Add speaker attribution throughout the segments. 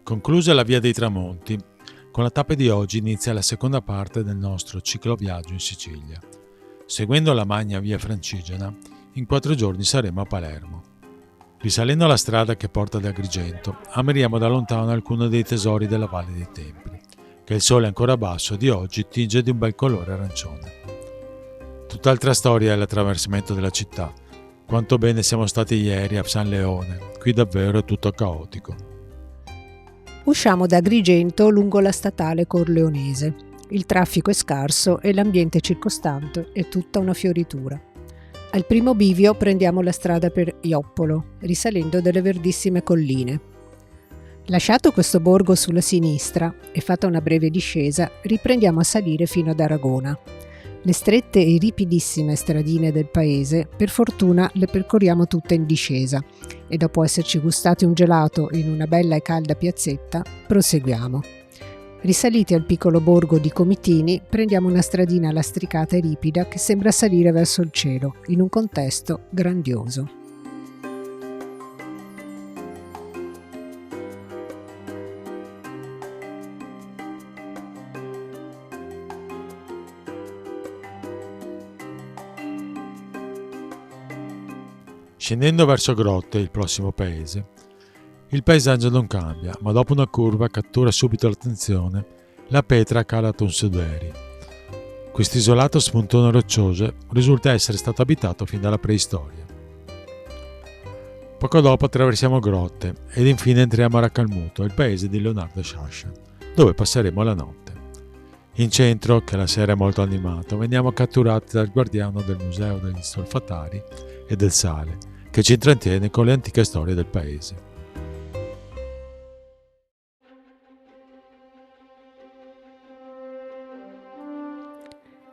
Speaker 1: Conclusa la Via dei Tramonti, con la tappa di oggi inizia la seconda parte del nostro cicloviaggio in Sicilia. Seguendo la magna Via Francigena, in 4 giorni saremo a Palermo. Risalendo la strada che porta ad Agrigento, ammiriamo da lontano alcuni dei tesori della Valle dei Templi, che il sole ancora basso di oggi tinge di un bel colore arancione. Tutt'altra storia è l'attraversamento della città. Quanto bene siamo stati ieri a San Leone, qui davvero è tutto caotico.
Speaker 2: Usciamo da Agrigento lungo la statale Corleonese. Il traffico è scarso e l'ambiente circostante è tutta una fioritura. Al primo bivio prendiamo la strada per Ioppolo, risalendo delle verdissime colline. Lasciato questo borgo sulla sinistra e fatta una breve discesa, riprendiamo a salire fino ad Aragona. Le strette e ripidissime stradine del paese, per fortuna, le percorriamo tutte in discesa e dopo esserci gustati un gelato in una bella e calda piazzetta, proseguiamo. Risaliti al piccolo borgo di Comitini, prendiamo una stradina lastricata e ripida che sembra salire verso il cielo, in un contesto grandioso.
Speaker 1: Scendendo verso Grotte, il prossimo paese, il paesaggio non cambia, ma dopo una curva cattura subito l'attenzione la Petra Cala Tonsuderi. Quest'isolato spuntone roccioso risulta essere stato abitato fin dalla preistoria. Poco dopo attraversiamo Grotte ed infine entriamo a Raccalmuto, il paese di Leonardo Sciascia, dove passeremo la notte. In centro, che la sera è molto animato, veniamo catturati dal guardiano del Museo degli Solfatari e del Sale, che ci intrattiene con le antiche storie del paese.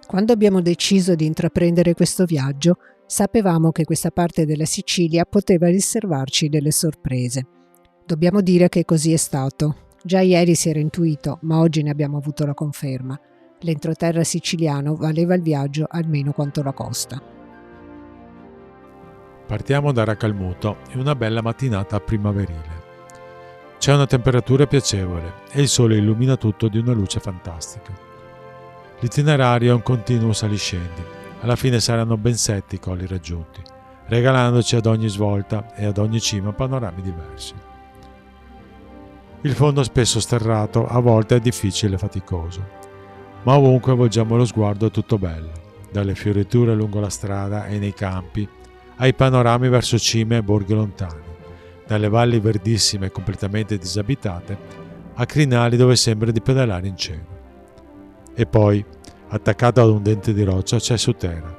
Speaker 2: Quando abbiamo deciso di intraprendere questo viaggio, sapevamo che questa parte della Sicilia poteva riservarci delle sorprese. Dobbiamo dire che così è stato. Già ieri si era intuito, ma oggi ne abbiamo avuto la conferma. L'entroterra siciliano valeva il viaggio almeno quanto la costa.
Speaker 1: Partiamo da Raccalmuto in una bella mattinata primaverile. C'è una temperatura piacevole e il sole illumina tutto di una luce fantastica. L'itinerario è un continuo saliscendi. Alla fine saranno ben 7 i colli raggiunti, regalandoci ad ogni svolta e ad ogni cima panorami diversi. Il fondo spesso sterrato, a volte è difficile e faticoso, ma ovunque volgiamo lo sguardo è tutto bello, dalle fioriture lungo la strada e nei campi, ai panorami verso cime e borghi lontani, dalle valli verdissime e completamente disabitate a crinali dove sembra di pedalare in cielo. E poi, attaccato ad un dente di roccia, c'è Sutera,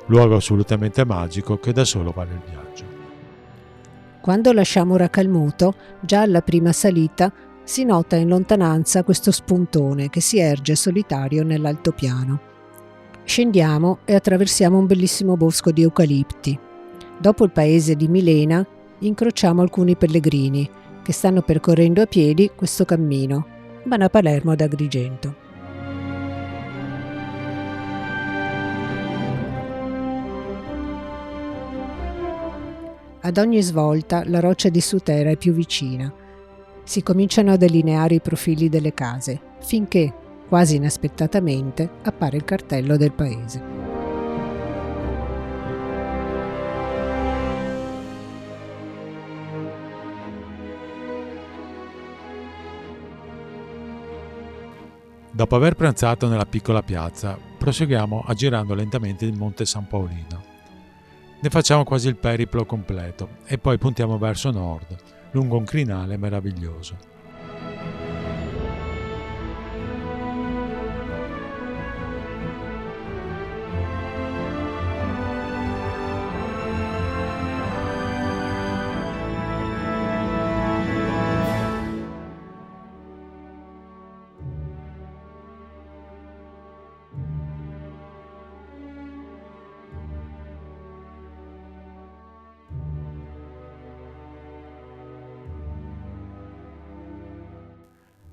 Speaker 1: luogo assolutamente magico che da solo vale il viaggio.
Speaker 2: Quando lasciamo Raccalmuto, già alla prima salita, si nota in lontananza questo spuntone che si erge solitario nell'altopiano. Scendiamo e attraversiamo un bellissimo bosco di eucalipti. Dopo il paese di Milena, incrociamo alcuni pellegrini che stanno percorrendo a piedi questo cammino, da Palermo ad Agrigento. Ad ogni svolta la roccia di Sutera è più vicina. Si cominciano a delineare i profili delle case, finché, quasi inaspettatamente, appare il cartello del paese.
Speaker 1: Dopo aver pranzato nella piccola piazza, proseguiamo aggirando lentamente il Monte San Paolino. Ne facciamo quasi il periplo completo e poi puntiamo verso nord, lungo un crinale meraviglioso.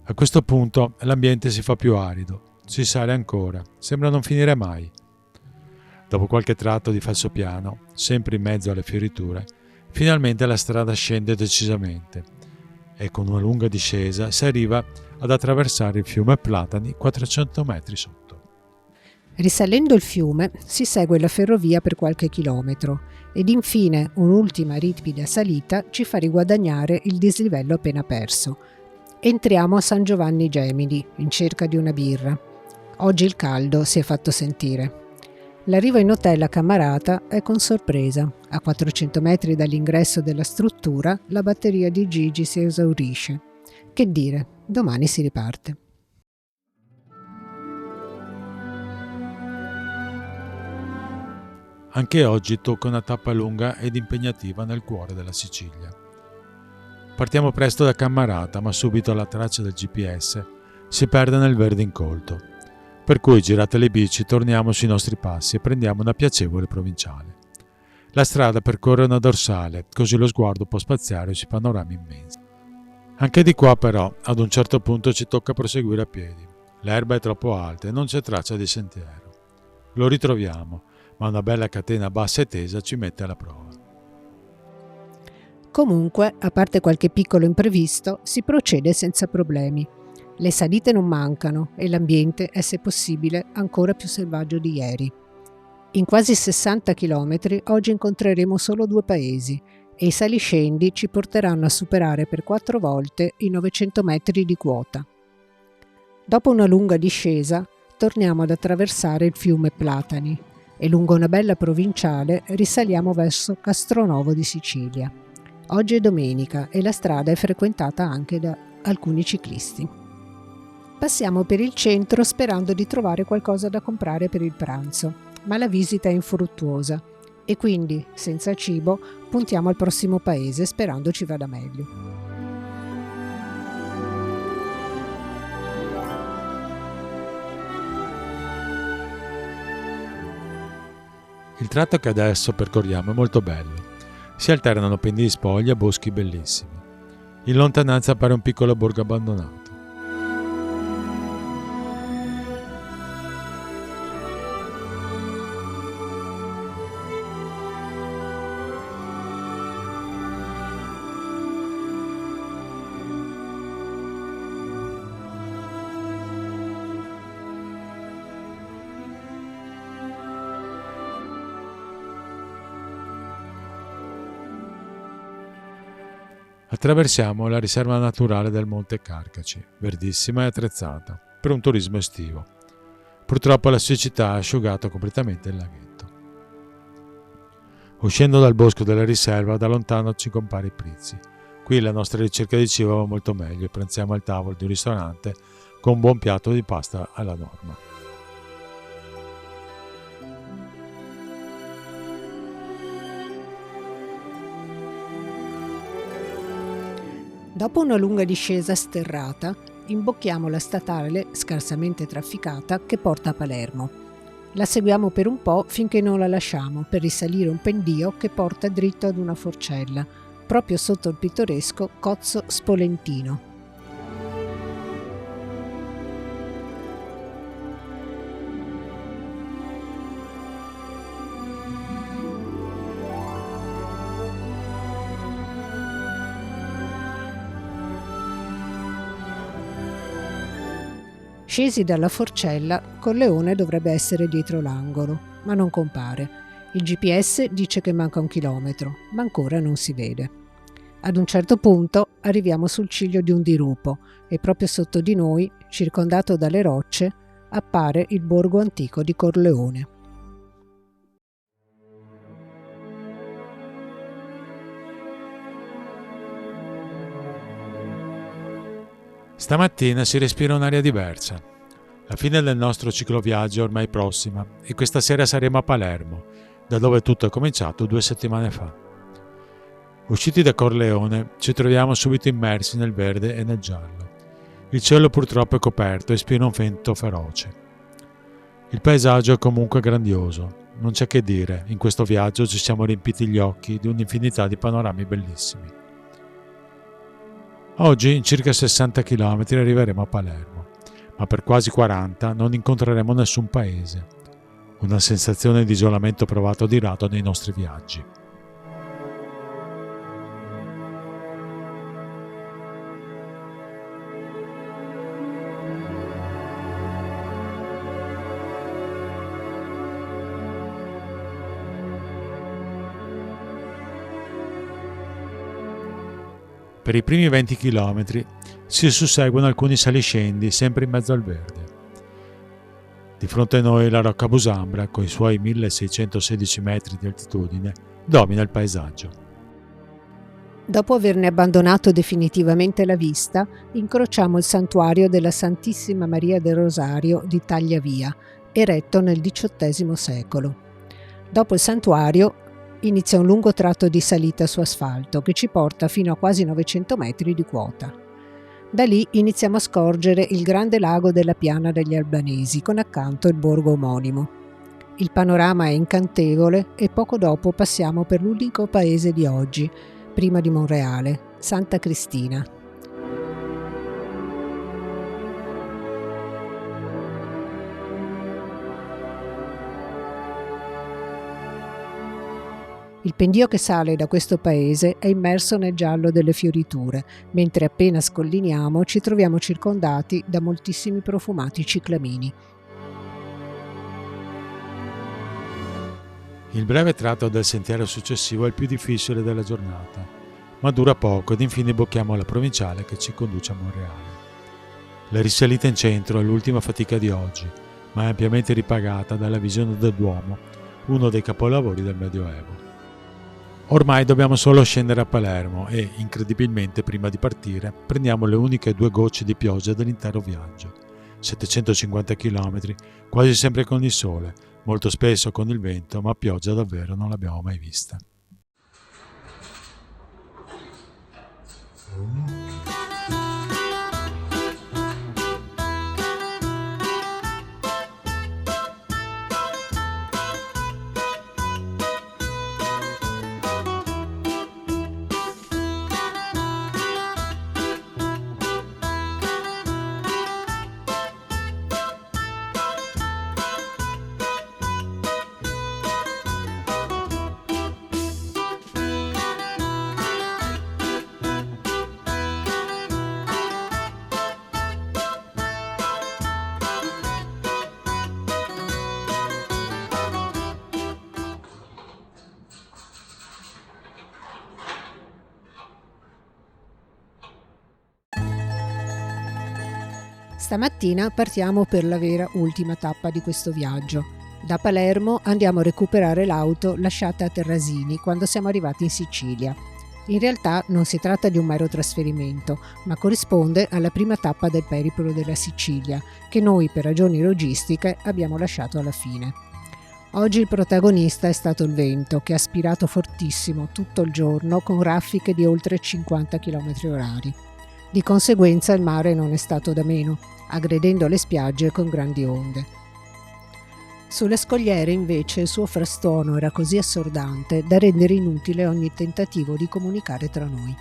Speaker 1: A questo punto l'ambiente si fa più arido, si sale ancora, sembra non finire mai. Dopo qualche tratto di falsopiano, sempre in mezzo alle fioriture, finalmente la strada scende decisamente e con una lunga discesa si arriva ad attraversare il fiume Platani 400 metri sotto.
Speaker 2: Risalendo il fiume si segue la ferrovia per qualche chilometro ed infine un'ultima ripida salita ci fa riguadagnare il dislivello appena perso. Entriamo a San Giovanni Gemini in cerca di una birra. Oggi il caldo si è fatto sentire. L'arrivo in hotel a Cammarata è con sorpresa. A 400 metri dall'ingresso della struttura la batteria di Gigi si esaurisce. Che dire, domani si riparte.
Speaker 1: Anche oggi tocca una tappa lunga ed impegnativa nel cuore della Sicilia. Partiamo presto da Cammarata, ma subito la traccia del GPS si perde nel verde incolto. Per cui, girate le bici, torniamo sui nostri passi e prendiamo una piacevole provinciale. La strada percorre una dorsale, così lo sguardo può spaziare sui panorami immensi. Anche di qua però, ad un certo punto ci tocca proseguire a piedi. L'erba è troppo alta e non c'è traccia di sentiero. Lo ritroviamo, ma una bella catena bassa e tesa ci mette alla prova.
Speaker 2: Comunque, a parte qualche piccolo imprevisto, si procede senza problemi. Le salite non mancano e l'ambiente è, se possibile, ancora più selvaggio di ieri. In quasi 60 chilometri oggi incontreremo solo 2 paesi e i saliscendi ci porteranno a superare per 4 volte i 900 metri di quota. Dopo una lunga discesa, torniamo ad attraversare il fiume Platani e lungo una bella provinciale risaliamo verso Castronovo di Sicilia. Oggi è domenica e la strada è frequentata anche da alcuni ciclisti. Passiamo per il centro sperando di trovare qualcosa da comprare per il pranzo, ma la visita è infruttuosa e quindi, senza cibo, puntiamo al prossimo paese sperando ci vada meglio.
Speaker 1: Il tratto che adesso percorriamo è molto bello. Si alternano pendii di spoglia e boschi bellissimi. In lontananza appare un piccolo borgo abbandonato. Attraversiamo la riserva naturale del Monte Carcaci, verdissima e attrezzata, per un turismo estivo. Purtroppo la siccità ha asciugato completamente il laghetto. Uscendo dal bosco della riserva, da lontano ci compare i Prizzi. Qui la nostra ricerca di cibo va molto meglio e pranziamo al tavolo di un ristorante con un buon piatto di pasta alla norma.
Speaker 2: Dopo una lunga discesa sterrata, imbocchiamo la statale scarsamente trafficata che porta a Palermo. La seguiamo per un po' finché non la lasciamo per risalire un pendio che porta dritto ad una forcella, proprio sotto il pittoresco Cozzo Spolentino. Scesi dalla forcella, Corleone dovrebbe essere dietro l'angolo, ma non compare. Il GPS dice che manca 1 chilometro, ma ancora non si vede. Ad un certo punto arriviamo sul ciglio di un dirupo e proprio sotto di noi, circondato dalle rocce, appare il borgo antico di Corleone.
Speaker 1: Stamattina si respira un'aria diversa. La fine del nostro cicloviaggio è ormai prossima e questa sera saremo a Palermo, da dove tutto è cominciato 2 settimane fa. Usciti da Corleone ci troviamo subito immersi nel verde e nel giallo. Il cielo purtroppo è coperto e spina un vento feroce. Il paesaggio è comunque grandioso, non c'è che dire, in questo viaggio ci siamo riempiti gli occhi di un'infinità di panorami bellissimi. Oggi, in circa 60 km, arriveremo a Palermo, ma per quasi 40 non incontreremo nessun paese. Una sensazione di isolamento provato di rado nei nostri viaggi. Per i primi 20 km si susseguono alcuni saliscendi sempre in mezzo al verde. Di fronte a noi la Rocca Busambra, con i suoi 1616 metri di altitudine, domina il paesaggio.
Speaker 2: Dopo averne abbandonato definitivamente la vista, incrociamo il santuario della Santissima Maria del Rosario di Tagliavia, eretto nel XVIII secolo. Dopo il santuario inizia un lungo tratto di salita su asfalto che ci porta fino a quasi 900 metri di quota. Da lì iniziamo a scorgere il grande lago della Piana degli Albanesi, con accanto il borgo omonimo. Il panorama è incantevole e poco dopo passiamo per l'unico paese di oggi, prima di Monreale, Santa Cristina. Il pendio che sale da questo paese è immerso nel giallo delle fioriture, mentre appena scolliniamo ci troviamo circondati da moltissimi profumati ciclamini.
Speaker 1: Il breve tratto del sentiero successivo è il più difficile della giornata, ma dura poco ed infine bocchiamo la provinciale che ci conduce a Monreale. La risalita in centro è l'ultima fatica di oggi, ma è ampiamente ripagata dalla visione del Duomo, uno dei capolavori del Medioevo. Ormai dobbiamo solo scendere a Palermo e, incredibilmente, prima di partire, prendiamo le uniche 2 gocce di pioggia dell'intero viaggio. 750 km, quasi sempre con il sole, molto spesso con il vento, ma pioggia davvero non l'abbiamo mai vista.
Speaker 2: Stamattina partiamo per la vera ultima tappa di questo viaggio. Da Palermo andiamo a recuperare l'auto lasciata a Terrasini quando siamo arrivati in Sicilia. In realtà non si tratta di un mero trasferimento, ma corrisponde alla prima tappa del periplo della Sicilia, che noi per ragioni logistiche abbiamo lasciato alla fine. Oggi il protagonista è stato il vento, che ha spirato fortissimo tutto il giorno con raffiche di oltre 50 km/h. Di conseguenza il mare non è stato da meno, aggredendo le spiagge con grandi onde. Sulle scogliere invece il suo frastuono era così assordante da rendere inutile ogni tentativo di comunicare tra noi.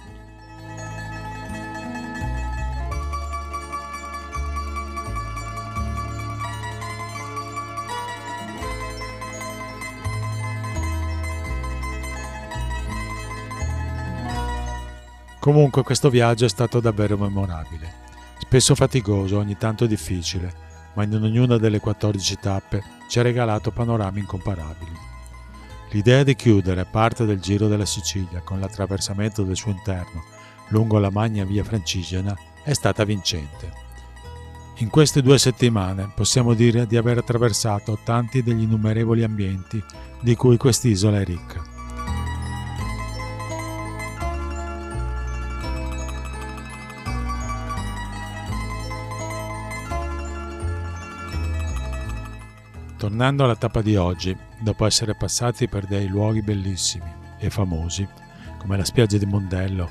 Speaker 1: Comunque questo viaggio è stato davvero memorabile, spesso faticoso, ogni tanto difficile, ma in ognuna delle 14 tappe ci ha regalato panorami incomparabili. L'idea di chiudere parte del Giro della Sicilia con l'attraversamento del suo interno lungo la magna via Francigena è stata vincente. In queste 2 settimane possiamo dire di aver attraversato tanti degli innumerevoli ambienti di cui quest'isola è ricca. Tornando alla tappa di oggi, dopo essere passati per dei luoghi bellissimi e famosi, come la spiaggia di Mondello,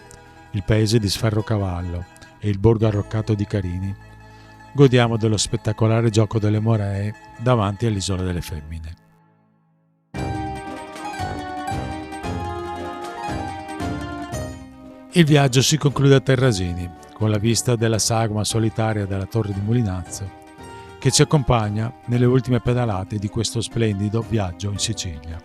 Speaker 1: il paese di Sferrocavallo e il borgo arroccato di Carini, godiamo dello spettacolare gioco delle Moree davanti all'Isola delle Femmine. Il viaggio si conclude a Terrasini, con la vista della sagoma solitaria della Torre di Mulinazzo, che ci accompagna nelle ultime pedalate di questo splendido viaggio in Sicilia.